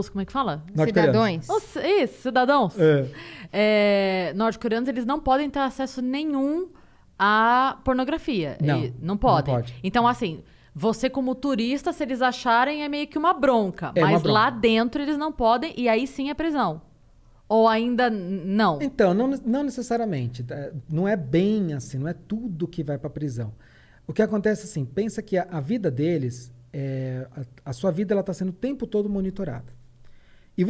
como é que fala? Cidadãos. Isso, cidadãos. Norte-coreanos, eles não podem ter acesso nenhum à pornografia. Não podem. Não pode. Então, assim, você como turista, se eles acharem, é meio que uma bronca. É mas uma bronca. lá dentro eles não podem, e aí sim é prisão. Ou ainda não? Então, não necessariamente. Não é bem assim, não é tudo que vai para prisão. O que acontece assim, pensa que a vida deles, a sua vida ela está sendo o tempo todo monitorada. E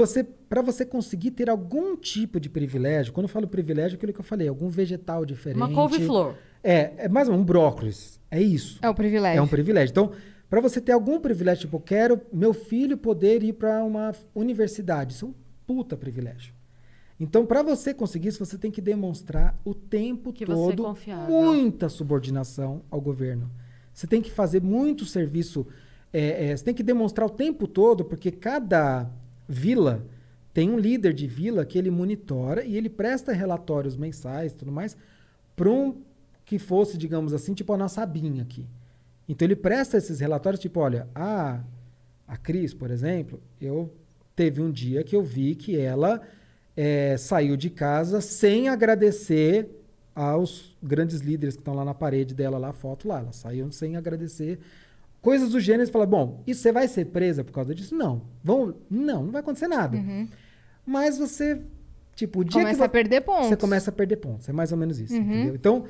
para você conseguir ter algum tipo de privilégio, quando eu falo privilégio, é aquilo que eu falei, algum vegetal diferente. Uma couve-flor. É mais um brócolis. É isso. É um privilégio. É um privilégio. Então, para você ter algum privilégio, tipo, eu quero meu filho poder ir para uma universidade. Isso é um puta privilégio. Então, para você conseguir isso, você tem que demonstrar o tempo que você é todo confiável. muita subordinação ao governo. Você tem que fazer muito serviço. Você tem que demonstrar o tempo todo, porque cada vila tem um líder de vila que ele monitora e ele presta relatórios mensais e tudo mais para que fosse, digamos assim, tipo a nossa Binha aqui. Então ele presta esses relatórios, tipo, olha, a Cris, por exemplo, teve um dia que eu vi que ela saiu de casa sem agradecer aos grandes líderes que estão lá na parede dela, lá a foto lá. Ela saiu sem agradecer. Coisas do gênero, você fala, bom, isso você vai ser presa por causa disso? Não. Não vai acontecer nada. Uhum. Mas você, tipo, o dia Começa a perder pontos. Você começa a perder pontos. É mais ou menos isso, entendeu? Então,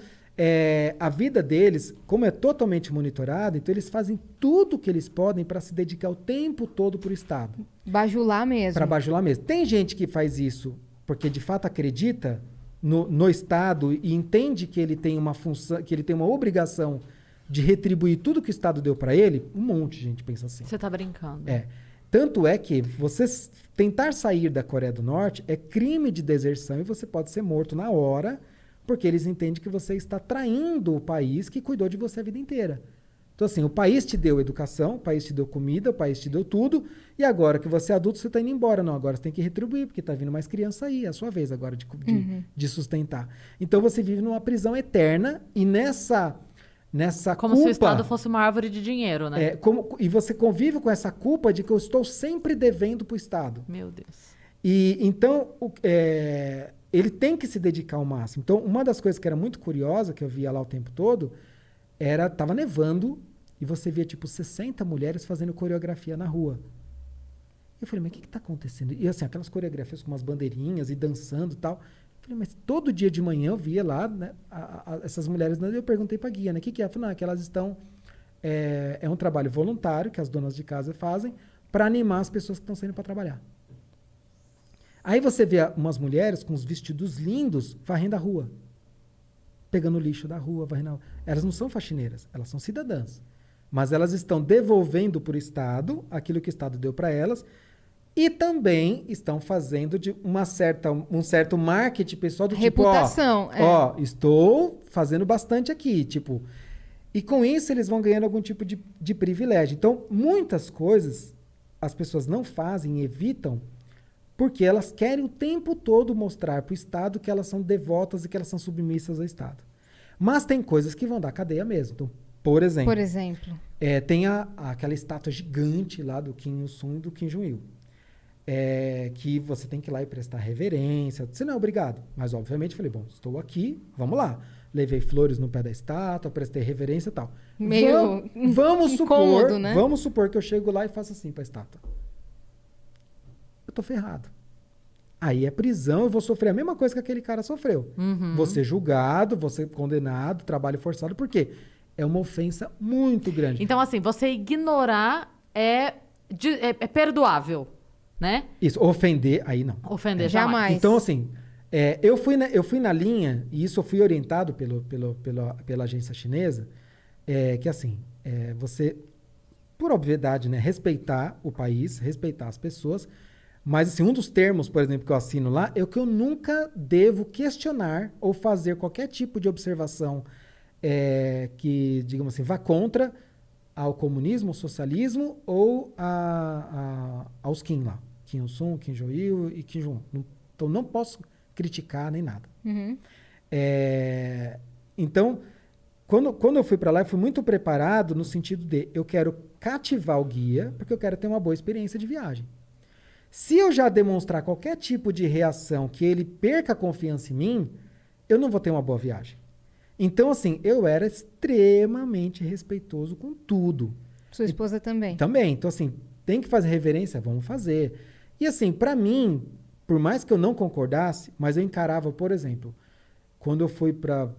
a vida deles, como é totalmente monitorada, então eles fazem tudo o que eles podem para se dedicar o tempo todo pro Estado. Bajular mesmo. Para bajular mesmo. Tem gente que faz isso porque de fato acredita no Estado e entende que ele tem uma função, que ele tem uma obrigação de retribuir tudo que o Estado deu para ele. Um monte de gente pensa assim. Você tá brincando. Tanto é que você tentar sair da Coreia do Norte é crime de deserção e você pode ser morto na hora, porque eles entendem que você está traindo o país que cuidou de você a vida inteira. Então, assim, o país te deu educação, o país te deu comida, o país te deu tudo, e agora que você é adulto, você está indo embora. Não, agora você tem que retribuir, porque está vindo mais criança aí, é a sua vez agora de sustentar. Então, você vive numa prisão eterna e nessa Como culpa, se o Estado fosse uma árvore de dinheiro, né? e você convive com essa culpa de que eu estou sempre devendo para o Estado. Meu Deus. E então ele tem que se dedicar ao máximo. Então, uma das coisas que era muito curiosa, que eu via lá o tempo todo, tava nevando e você via tipo 60 mulheres fazendo coreografia na rua. Eu falei, mas o que está acontecendo? E assim, aquelas coreografias com umas bandeirinhas e dançando e tal. Eu falei, mas todo dia de manhã eu via lá, né, essas mulheres, eu perguntei para a guia, né, o que é? Eu falei, não, é que elas estão, é um trabalho voluntário que as donas de casa fazem para animar as pessoas que estão saindo para trabalhar. Aí você vê umas mulheres com os vestidos lindos varrendo a rua, pegando o lixo da rua, varrendo a rua. Elas não são faxineiras, elas são cidadãs. Mas elas estão devolvendo para o Estado aquilo que o Estado deu para elas e também estão fazendo um certo marketing pessoal do reputação, tipo, estou fazendo bastante aqui, tipo. E com isso eles vão ganhando algum tipo de privilégio. Então, muitas coisas as pessoas não fazem e evitam porque elas querem o tempo todo mostrar para o Estado que elas são devotas e que elas são submissas ao Estado. Mas tem coisas que vão dar cadeia mesmo. Então, por exemplo, tem aquela estátua gigante lá do Kim Il-sung e do Kim Jong-il. Que você tem que ir lá e prestar reverência. Você não é obrigado. Mas, obviamente, falei, bom, estou aqui, vamos lá. Levei flores no pé da estátua, prestei reverência e tal. Meio vamos incômodo, supor, né? Vamos supor que eu chego lá e faço assim para a estátua. Eu tô ferrado. Aí é prisão, eu vou sofrer a mesma coisa que aquele cara sofreu. Uhum. Vou ser julgado, vou ser condenado, trabalho forçado. Por quê? É uma ofensa muito grande. Então, assim, você ignorar é perdoável, né? Isso, ofender, aí não. Ofender jamais. Então, assim, eu fui na linha, e isso eu fui orientado pela agência chinesa, que assim, você, por obviedade, né, respeitar o país, respeitar as pessoas, mas assim, um dos termos, por exemplo, que eu assino lá, é o que eu nunca devo questionar ou fazer qualquer tipo de observação que, digamos assim, vá contra ao comunismo, ao socialismo ou aos Kim lá. Kim Il-sung, Kim Jong-il e Kim Jong-un. Então, não posso criticar nem nada. Uhum. Então, quando eu fui para lá, eu fui muito preparado no sentido de eu quero cativar o guia, porque eu quero ter uma boa experiência de viagem. Se eu já demonstrar qualquer tipo de reação que ele perca a confiança em mim, eu não vou ter uma boa viagem. Então, assim, eu era extremamente respeitoso com tudo. Sua esposa também. Também. Então, assim, tem que fazer reverência? Vamos fazer. E, assim, pra mim, por mais que eu não concordasse, mas eu encarava, por exemplo, quando eu fui pra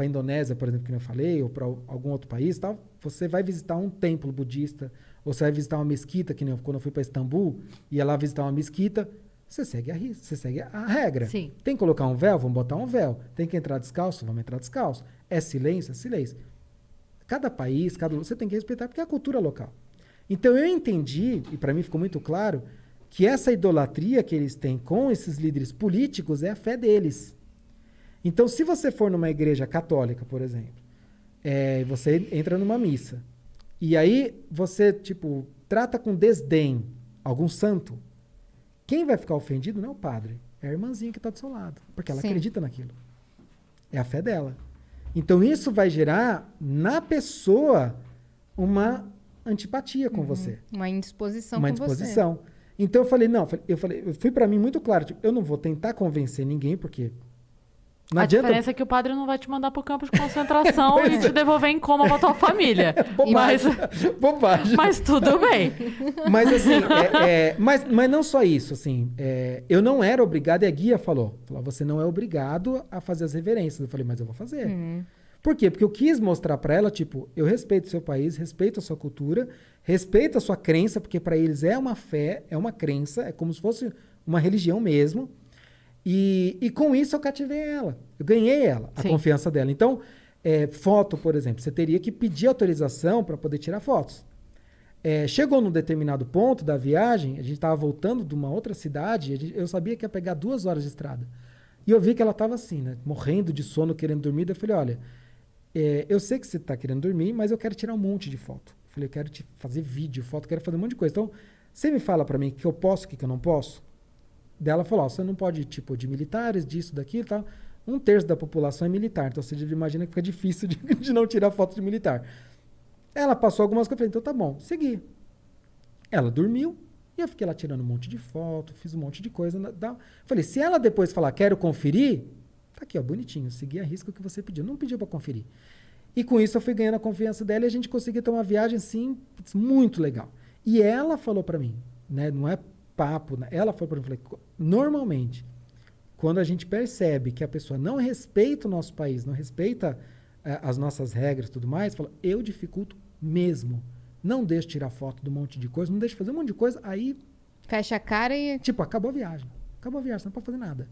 Indonésia, por exemplo, que eu falei, ou para algum outro país, tal, você vai visitar um templo budista, ou você vai visitar uma mesquita, que nem quando eu fui para Istambul, ia lá visitar uma mesquita, você segue a regra. Sim. Tem que colocar um véu? Vamos botar um véu. Tem que entrar descalço? Vamos entrar descalço. É silêncio? É silêncio. Cada país, você tem que respeitar, porque é a cultura local. Então eu entendi, e para mim ficou muito claro, que essa idolatria que eles têm com esses líderes políticos é a fé deles. Então, se você for numa igreja católica, por exemplo, você entra numa missa, e aí você, tipo, trata com desdém algum santo, quem vai ficar ofendido não é o padre, é a irmãzinha que está do seu lado, porque ela Sim. acredita naquilo. É a fé dela. Então, isso vai gerar na pessoa uma antipatia com você. Uma indisposição Uma com você. indisposição. Então, eu falei, não, eu fui para mim muito claro, tipo, eu não vou tentar convencer ninguém, porque não A adianta. diferença é que o padre não vai te mandar pro campo de concentração e te devolver em coma pra tua família. Bobagem. Bobagem. Mas tudo bem. Mas assim, mas não só isso, assim, eu não era obrigado, e a guia falou, você não é obrigado a fazer as reverências. Eu falei, mas eu vou fazer. Por quê? Porque eu quis mostrar pra ela, tipo, eu respeito o seu país, respeito a sua cultura, respeito a sua crença, porque pra eles é uma fé, é uma crença, é como se fosse uma religião mesmo. E com isso eu cativei ela. Eu ganhei ela, a Sim. confiança dela. Então, foto, por exemplo, você teria que pedir autorização para poder tirar fotos. Chegou num determinado ponto da viagem, a gente estava voltando de uma outra cidade, eu sabia que ia pegar 2 horas de estrada. E eu vi que ela estava assim, né, morrendo de sono, querendo dormir. Daí eu falei, olha, eu sei que você está querendo dormir, mas eu quero tirar um monte de foto. Eu falei, eu quero te fazer vídeo, foto, quero fazer um monte de coisa. Então, você me fala para mim o que eu posso, o que eu não posso? Daí ela falou, você não pode, tipo, de militares, disso, daquilo e tal. 1/3 da população é militar, então você imagina que fica difícil de não tirar foto de militar. Ela passou algumas coisas, eu falei, então tá bom, segui. Ela dormiu e eu fiquei lá tirando um monte de foto, fiz um monte de coisa. Falei, se ela depois falar, quero conferir, tá aqui, ó, bonitinho, segui a risca o que você pediu. Não pediu para conferir. E com isso eu fui ganhando a confiança dela e a gente conseguiu ter uma viagem, assim, muito legal. E ela falou para mim, né, não é papo, né? Ela falou para mim, falei, normalmente, quando a gente percebe que a pessoa não respeita o nosso país, não respeita as nossas regras e tudo mais, fala, eu dificulto mesmo. Não deixo tirar foto de um monte de coisa, não deixo fazer um monte de coisa, aí, Fecha a cara e... tipo, acabou a viagem. Acabou a viagem, você não pode fazer nada.